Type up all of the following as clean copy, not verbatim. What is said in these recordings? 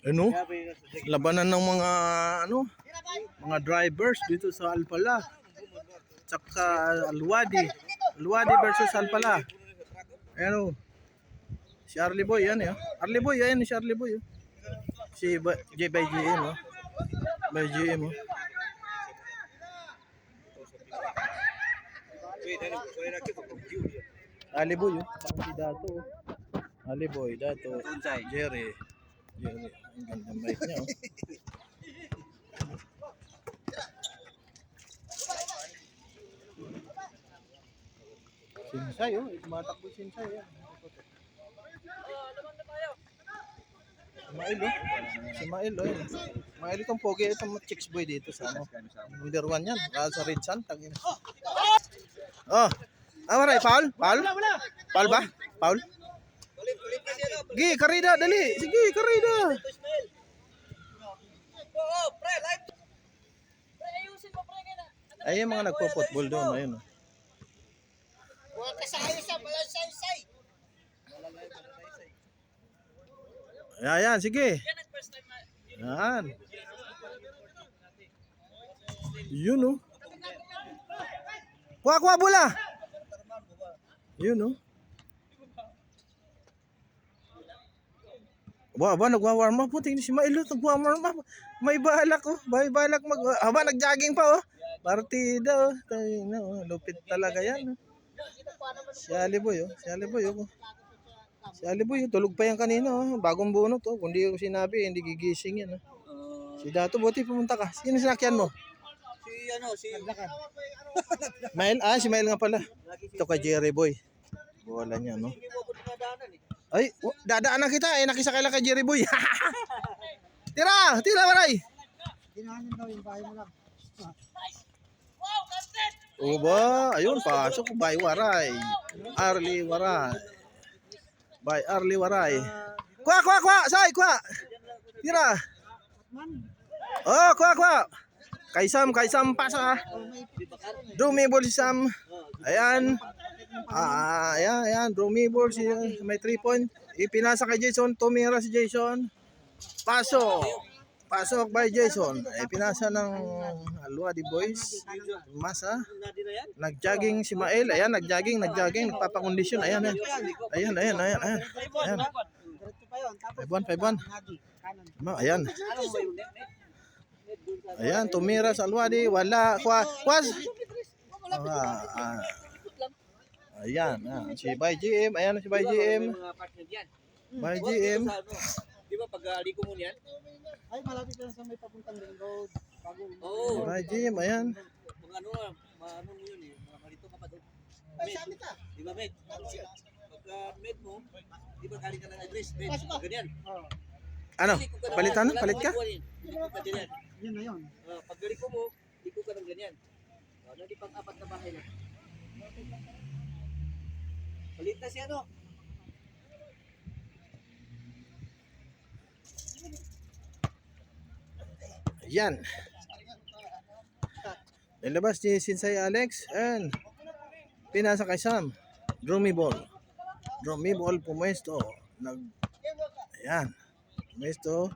Ano? Labanan ng mga mga drivers dito sa Alpala. Tsaka Alwadi. Alwadi versus Alpala. Ayan o. Si Arlie Boy, yan eh. Arlie Boy, ayan si Arlie Boy. Si J by GM o. By GM o. Ali Boy, si Dato. Ali Boy, Dato. Jerry. Jerry. Ang gandang bike niya. Sinsay, tumatakbo Sinsay. Sumail, Sumail itong pogi, itong chicks boy dito sa number 1 yan. Sa Red Sun. Maray, Paul? Paul ba? Paul? Sige, karida, dali. Sige, karida. Ay, yung mga nagpo-football doon. Ayun. Ayan, sige. Ayan. Yun, Kuha bola. Yun, Ba, nagwa-warm up po. Tingnan si Mailo, nagwa-warm up. May balak, May balak nag-jogging pa, Partida, lupit talaga yan, Si Aliboy, Si Aliboy, tulog pa yan kanina, Bagong bunot, Kung di ko sinabi, hindi gigising yan, Si Dato, buti pumunta ka. Sino sinakyan mo? Si Mail? Si Mail nga pala. Ito kay Jerry Boy. Bola niya, Ay, dadaanan kita, nakisakay lang kay Jerry Boy. Tira, Maray. Kinahanin daw yung bahay mo lang. Ayun, pasok by Waray. Arlie Waray. By Arlie Waray. Kuha, say, kuha. Tira. Kuha. Kay Sam pasa. Drumibol si Sam. Ayan. Ayan, Drumibol si may 3 point. Ipinasa kay Jason, tumira si Jason. Pasok by Jason. Pinasa ng Alwadi Boys. Masa. Nag-jogging si Mael. Ayan, nag-jogging. Nagpapakondisyon. Ayan. 5-1. Ayan. Ayan, tumira sa Alwadi. Wala. Kwas. Ayan. Si Bay GM. Ayan si Bay GM. Bay GM. Di ba pag aliko mo niyan? Ay, malapit lang sa may papuntang ring road. Bay GM. Ayan. Mga ano mo yun mga malito ka pa doon. Ay, saan ka? Di ba, Med? Pagka Med mo, di ba galing ka ng address, Med? Ganyan. Ano? Palitan? Palit ka? Yun na yun. Pag galiko mo, liko ka ng ganyan. Di pang-apat na bahay lang. Palit na siya, Yan. Nilabas ni Sinsay Alex and pinasa kay Sam. Drumibol pumesto. Ayan. Pumesto.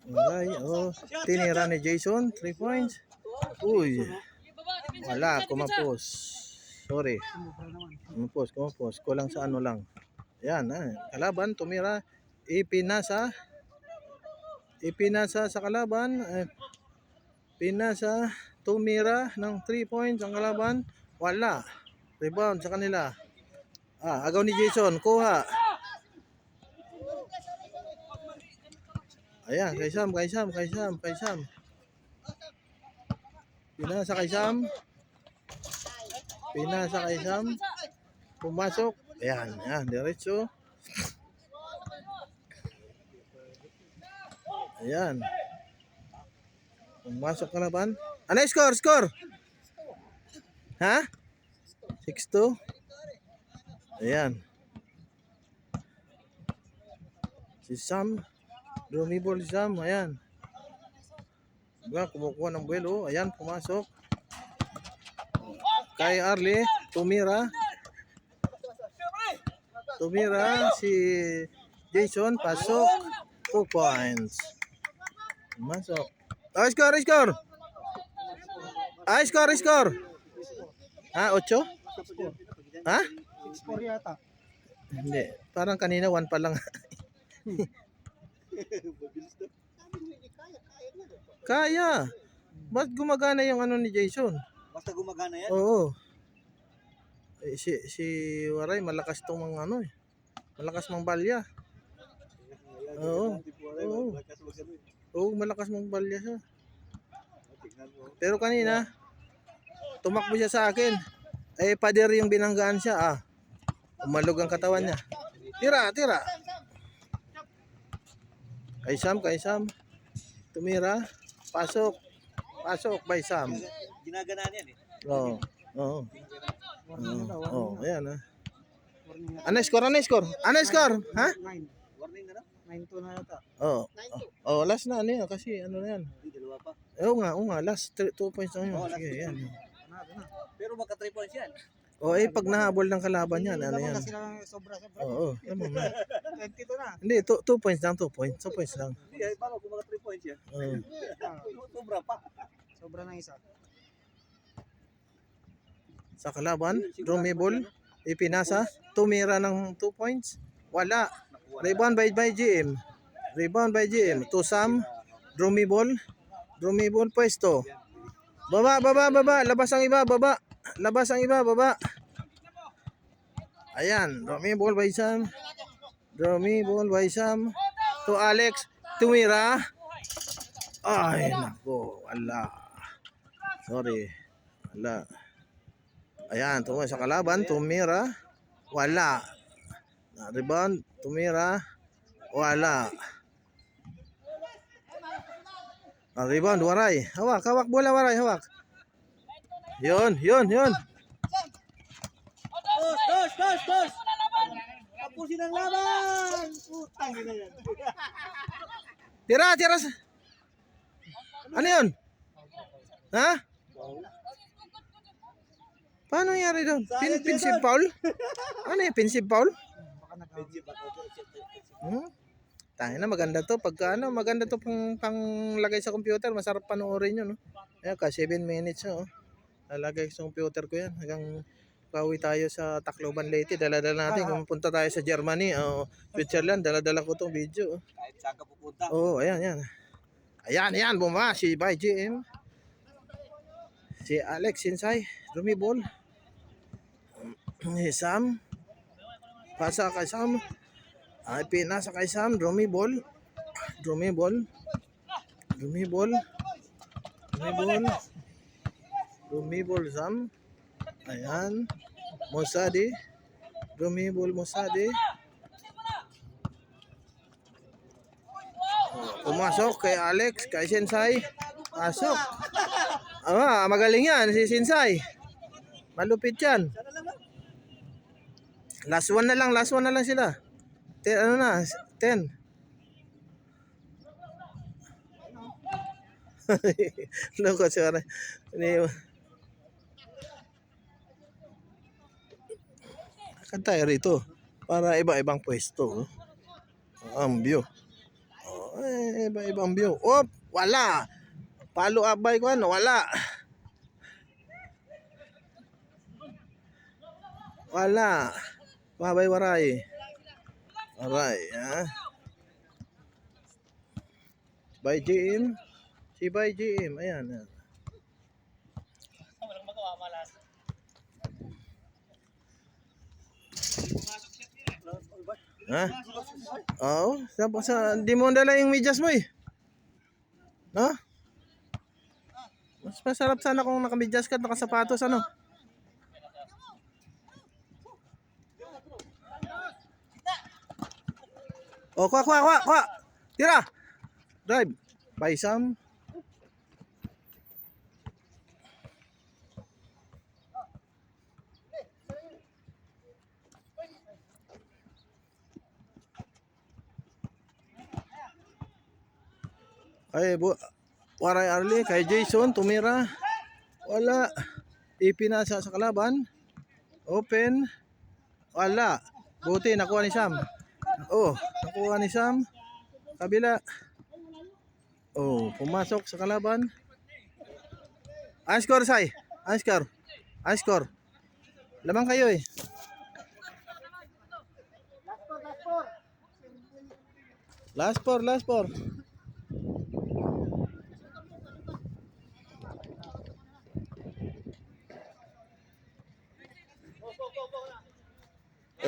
Okay, tinira ni Jason 3 points. Uy. Wala, kumapos. Sorry. Kumapos. Kulang sa ano lang. Ayan, kalaban tumira. Ipinasa sa kalaban. Pinasa, tumira ng 3 points ang kalaban. Wala. Rebound sa kanila. Agaw ni Jason, kuha. Ayan, kay Sam. Pinasa kay Sam. Pumasok. Ayan, diretso. Ayan. Pumasok ka na ba? Ano yung score? Ha? 6-2. Ayan. Si Sam. Drumibol si Sam. Ayan. Kumukuha ng buwelo. Ayan, pumasok. Kay Arlie. Tumira. Tumira si Jason, pasok. 2 points. Masok. Oh, score, score. Ah, score, score. Ah, 8? Ha? 6-4 yata. Hindi. Parang kanina 1 pa lang. Kaya. Ba't gumagana yung ano ni Jason? Basta gumagana yan. Oo. Eh, si Waray malakas tong mga ano eh. Malakas mang balya. Oo. Oo. Oo, malakas mang balya siya. Pero kanina tumakbo siya sa akin. Eh, pader yung binanggaan siya ah. Umalog ang katawan niya. Tira, tira. Kay Sam. Tumira. Pasok. Pasok by Sam. Ginaganaan yan eh. Oo. Oo. Warning na daw. Oo, ayan ah. Warning na. Ano score? Ha? 9. Warning na lang. 9-2 na yata. Oo. Oh, last na ano yan kasi ano na yan. Hindi, dalawa pa. Oo nga, last 2 points na yun. Oo, last Sige, 2 yan. Panalo na. Pero magka 3 points yan. O eh, pag nahabol ng kalaban yan, ano Lamang yan. na sila ng sobra-sobra. Oo, tama na. 22 na. Hindi, 2 points lang, 2 points. 2 points lang. Hindi, ay paano kung magka 3 points yan? Oo. Sobra pa. Sobra ng isa. Sa kalaban, Drumibol, ipinasa, tumira ng 2 points. Wala. Rebound by GM. To Sam, Drumibol pwesto. Baba. Labas ang iba, baba. Ayan, Drumibol by Sam. To Alex, tumira. Ay, nako, wala. Sorry. Wala. Ayan, tumira sa kalaban, tumira. Wala. Rebound, tumira. Wala. Rebound, Waray. Hawak bola, Waray, hawak. Yun. Tos! Tapusin ang laban! Putang ina yan. Tira. Ano yun? Ha? Paano nangyari doon? Pensive foul? Ano yung pensive foul? Baka nag- Tayo na maganda to. Pagka ano, maganda to panglagay sa computer. Masarap panoorin yun. No? Ayan ka, 7 minutes. Oh. Lalagay sa computer ko yan. Hanggang pauwi tayo sa Tacloban Leyte. Dala-dala natin. Kung punta tayo sa Germany o Switzerland, dala-dala ko tong video. Kahit saan ka pupunta. Oo, ayan. Ayan, bumaba. Si by GM. Si Alex Sinsay. Rumibol. Si Sam. Pasa kay Sam. Ay, pinasa kay Sam. Drumibol Sam. Ayan. Mosadi. Pumasok kay Alex, kay Sensei. Pasok. Magaling yan si Sensei. Malupit yan. Last one na lang sila. 10. Loko siya. Akan tayo rito para iba-ibang pwesto. Ang view. Iba-ibang view. Wala. Palo abay ko wala. Mabay Waray. Aray, ha? By GM. Si by GM. Ayan. Ha? Oo. Di mo dala yung medyas mo eh. No? Mas masarap sana kung nakamedyas ka at nakasapatos ano. Kuha. Tira. Drive. By Sam. Ay, Waray Arlie, kay Jason, tumira. Wala. Ipinasa sa kalaban. Open. Wala. Buti, nakuha ni Sam. Oh, nakuha ni Sam. Kabila. Oh, pumasok sa kalaban. Ang score, Sai. Ang score. Ang score. Lamang kayo eh. Last four, last four.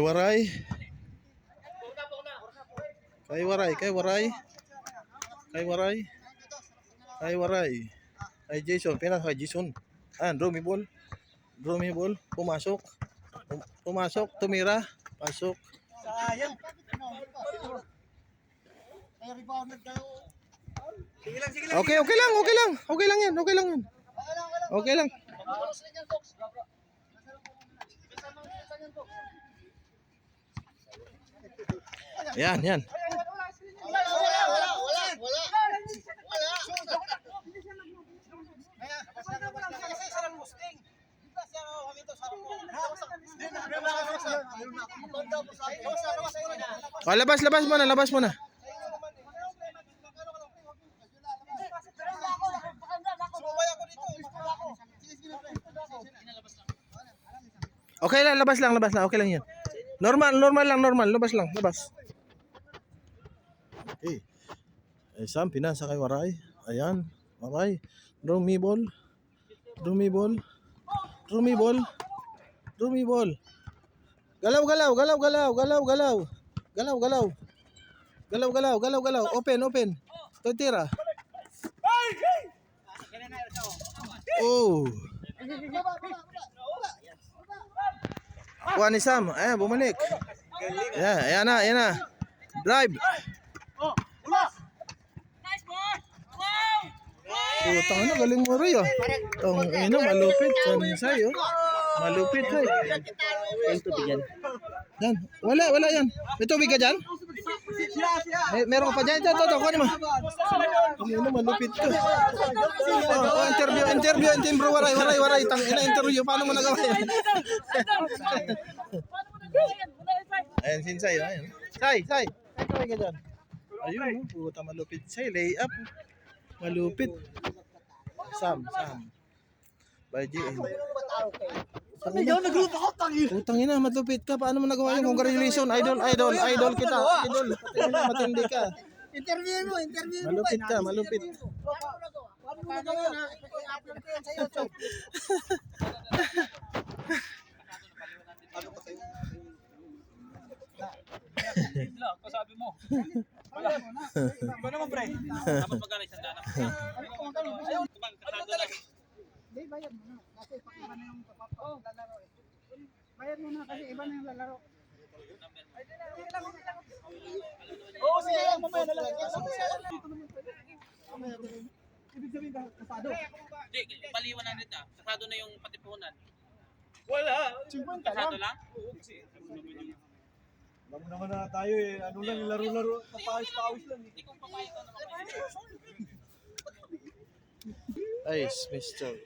Waray. Kay Waray, kay Waray. Kay Waray. Kay Waray. Kay Jason, pina kay Jason. Draw me ball. Draw me ball. Pumasok. Pumasok, tumira. Pasok. Sayang. Kaya rebounded daw. Sige lang, sige lang. Okay, okay lang, okay lang. Okay lang yan, okay lang yan. Okay lang. Yan, yan. Oh, labas, labas mo na, labas mo na. Okay lang, labas lang, labas lang. Okay lang yan. Normal, normal lang, normal. Labas lang, labas. Okay. Sam, pinasa kay Waray. Ayan, Waray. Draw me ball. Draw me ball. Draw me ball. Draw me ball. Galaw, galaw, galaw, galaw, galaw, galaw. Galaw, galaw. Galaw, galaw, galaw, galaw. Open, open. Tira. Oh. Kuha ni Sam. Ayan, bumalik. Ayan na, ayan na. Drive. Putang na, galing mo rin, oh. Ang ina, malupit. Sansay, oh. Malupit, ay. Yan. Wala, wala yan. May tubig ka dyan? Meron ka pa dyan? Ito, kuha mo. Ang ina, malupit ka. Oh, interview, interview, interview. Waray, waray, waray. Tang ina, interview. Paano mo nagawa yan? Ayan, sinsay, oh. Ayan. Say, say. May tubig ka dyan? Ayun, oh. Puta, malupit. Say, lay up. Malupit. Sam, Sam. By GM. Utang ina, malupit ka. Paano mo nagawa yun? Congratulations, idol, idol, idol kita. Idol, matindi ka. Interview mo, interview mo. Malupit ka, malupit. Paano mo nagawa na? I-upload ko yan sa YouTube. Sabi mo. Iba naman, pre. Dapat magkano isang dana. Ayun, Hindi, bayad mo na. Kasi iba na yung lalaro eh. Bayad mo na kasi iba na yung lalaro. Oo, sige lang. Mamaya na lang. Ibig sabihin ka, kasado. Hindi, paliwanan nito. Kasado na yung patipunan. Wala. 50 Kasado lang. lang? Alam mo naman na tayo eh. Ano lang, laro-laro. Papawis-pawis lang eh. Hindi kong pamayag ka naman. Ayos, Mr.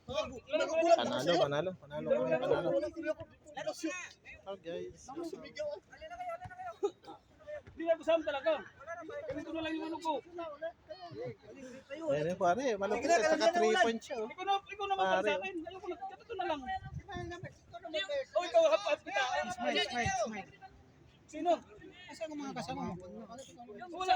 Panalo, panalo, panalo, panalo. Oh, guys. Hindi na kusam talaga. Ganito na lang yung ano ko. Ayun eh, pare, malupit. Saka 3 points siya. Oh. Ikaw naman para sa akin. Ayoko na. Ganito na lang. O ikaw, hapap kita. Smile. Sino? Kasi ang mga kasama mo. Wala.